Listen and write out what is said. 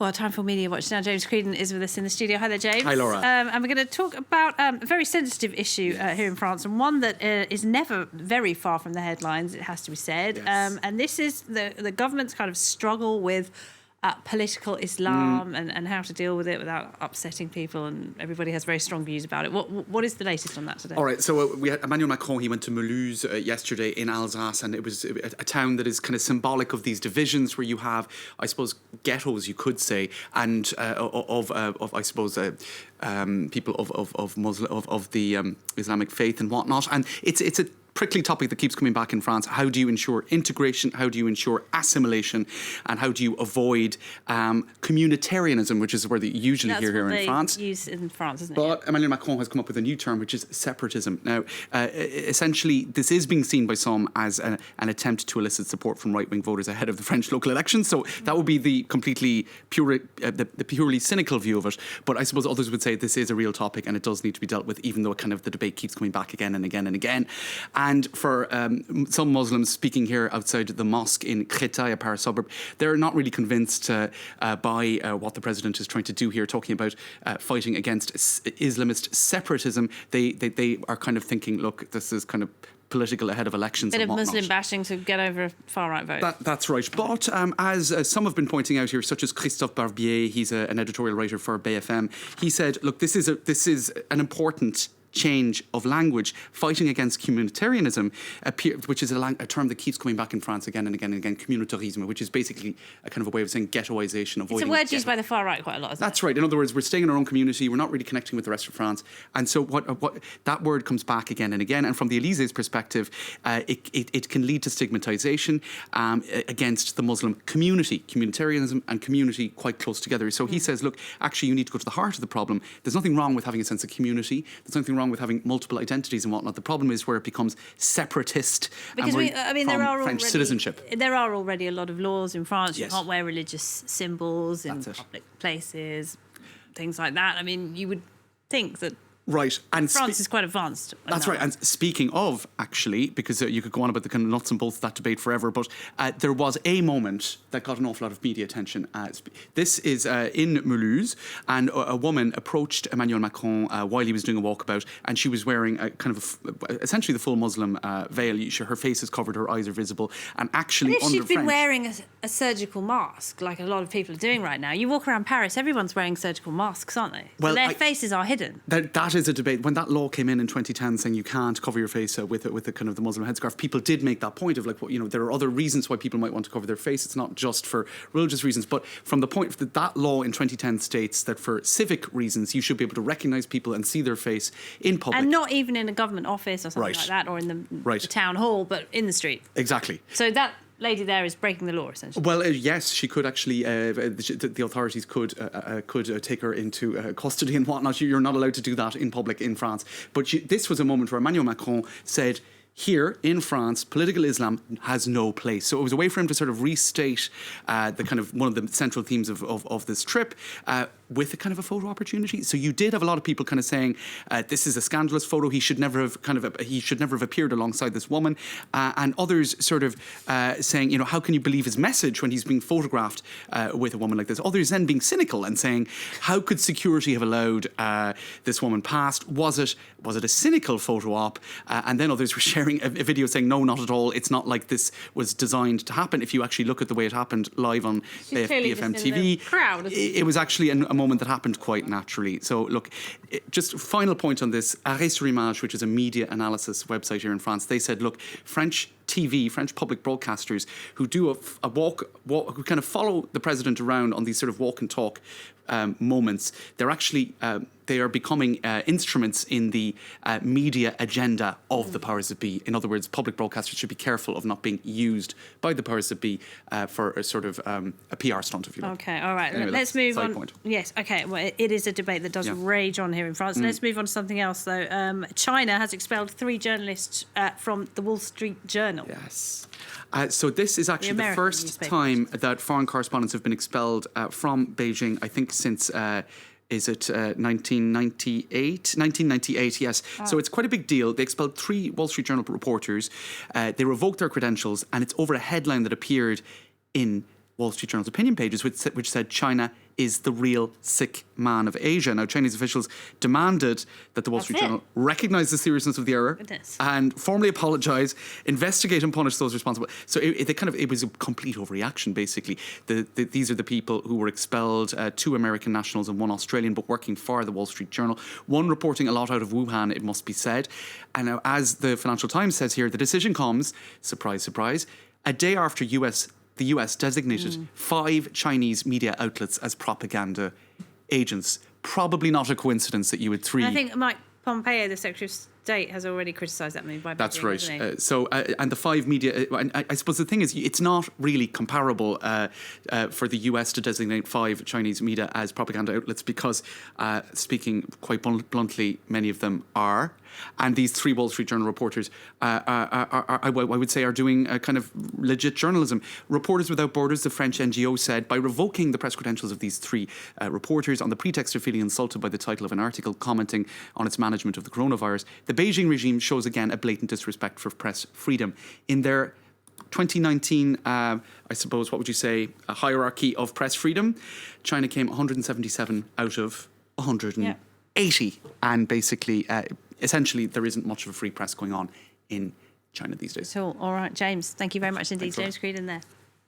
Well, time for Media Watch now. James Creedon is with us in the studio. Hi there, James. Hi, Laura. And we're going to talk about a very sensitive issue here in France, and one that is never very far from the headlines, it has to be said. Yes. And this is the government's kind of struggle with political Islam and how to deal with it without upsetting people, and everybody has very strong views about it. What is the latest on that today? All right, so we had Emmanuel Macron. He went to Mulhouse yesterday in Alsace, and it was a town that is kind of symbolic of these divisions, where you have, I suppose, ghettos, you could say, and of I suppose people of Muslim of the Islamic faith and whatnot. And it's a prickly topic that keeps coming back in France. How do you ensure integration? How do you ensure assimilation? And how do you avoid communitarianism, which is the word that you usually hear here in France. Use in France, isn't it? But Emmanuel Macron has come up with a new term, which is separatism. Now, essentially, this is being seen by some as an attempt to elicit support from right-wing voters ahead of the French local elections. So that would be the completely the purely cynical view of it. But I suppose others would say this is a real topic and it does need to be dealt with, even though the debate keeps coming back again and again and again. And for some Muslims speaking here outside the mosque in Créteil, a Paris suburb, they're not really convinced by what the president is trying to do here, talking about fighting against Islamist separatism. They are kind of thinking, look, this is kind of political ahead of elections. Bit and of whatnot. Muslim bashing to get over a far-right vote. That's right. But as some have been pointing out here, such as Christophe Barbier, he's an editorial writer for BFM, he said, look, this is an important change of language, fighting against communitarianism, which is a term that keeps coming back in France again and again and again, communautarisme, which is basically a kind of a way of saying ghettoisation. It's a word used by the far right quite a lot, isn't it? That's right. In other words, we're staying in our own community, we're not really connecting with the rest of France. And so what that word comes back again and again. And from the Élysées perspective, it can lead to stigmatisation against the Muslim community, communitarianism and community quite close together. So he says, look, actually you need to go to the heart of the problem. There's nothing wrong with having a sense of community. There's nothing wrong with having multiple identities and whatnot. The problem is where it becomes separatist. Because there are French citizenship. There are already a lot of laws in France. Yes. You can't wear religious symbols in public places, things like that. I mean, you would think that right, and France is quite advanced. That's right. And speaking of, actually, because you could go on about the kind of nuts and bolts of that debate forever, but there was a moment that got an awful lot of media attention. This is in Mulhouse, and a woman approached Emmanuel Macron while he was doing a walkabout, and she was wearing a kind of essentially the full Muslim veil. Her face is covered, her eyes are visible, and actually if she'd been wearing a surgical mask, like a lot of people are doing right now, you walk around Paris, everyone's wearing surgical masks, aren't they? So their faces are hidden. That is a debate. When that law came in 2010 saying you can't cover your face with the kind of the Muslim headscarf, people did make that point of like, well, there are other reasons why people might want to cover their face. It's not just for religious reasons. But from the point that law in 2010 states that for civic reasons you should be able to recognise people and see their face in public. And not even in a government office or something like that, or in the town hall, but in the street. Exactly. So that lady there is breaking the law, essentially. Well, yes, she could actually. The authorities could take her into custody and whatnot. You're not allowed to do that in public in France. But this was a moment where Emmanuel Macron said, here in France, political Islam has no place. So it was a way for him to sort of restate the kind of one of the central themes of this trip with a kind of a photo opportunity. So you did have a lot of people kind of saying this is a scandalous photo. He should never have appeared alongside this woman, and others sort of saying, how can you believe his message when he's being photographed with a woman like this? Others then being cynical and saying, how could security have allowed this woman past? Was it a cynical photo op? And then others were sharing a video saying, no, not at all. It's not like this was designed to happen. If you actually look at the way it happened live on BFM TV, it was actually a moment that happened quite naturally. So look, just final point on this, Arrêt sur Image, which is a media analysis website here in France, they said, look, French TV, French public broadcasters who do a walk, who kind of follow the president around on these sort of walk and talk moments, they're actually they are becoming instruments in the media agenda of the powers that be. In other words, public broadcasters should be careful of not being used by the powers that be for a sort of a PR stunt, if you like. Okay, all right. Anyway, let's move on. Point. Yes, okay. Well, it is a debate that does rage on here in France. Let's move on to something else, though. China has expelled 3 journalists from the Wall Street Journal. Yes. So this is actually the first time that foreign correspondents have been expelled from Beijing, I think since... is it 1998? 1998, yes. Oh. So it's quite a big deal. They expelled 3 Wall Street Journal reporters. They revoked their credentials, and it's over a headline that appeared in Wall Street Journal's opinion pages, which said China is the real sick man of Asia. Now, Chinese officials demanded that the Wall Street Journal recognise the seriousness of the error and formally apologise, investigate and punish those responsible. So it was a complete overreaction, basically. These are the people who were expelled, 2 American nationals and 1 Australian, but working for the Wall Street Journal. One reporting a lot out of Wuhan, it must be said. And now, as the Financial Times says here, the decision comes, surprise, surprise, a day after the US designated 5 Chinese media outlets as propaganda agents. Probably not a coincidence that you had 3. And I think Mike Pompeo, the Secretary of State, has already criticised that move by Beijing. That's right. And the 5 media, and I suppose the thing is, it's not really comparable for the US to designate 5 Chinese media as propaganda outlets because, speaking quite bluntly, many of them are. And these 3 Wall Street Journal reporters, I would say, are doing a kind of legit journalism. Reporters Without Borders, the French NGO, said, by revoking the press credentials of these 3 reporters on the pretext of feeling insulted by the title of an article commenting on its management of the coronavirus, the Beijing regime shows again a blatant disrespect for press freedom. In their 2019, I suppose, what would you say, a hierarchy of press freedom, China came 177 out of 180. And basically, essentially, there isn't much of a free press going on in China these days. So, all right, James, thank you very much indeed. Thanks, James Creedon there.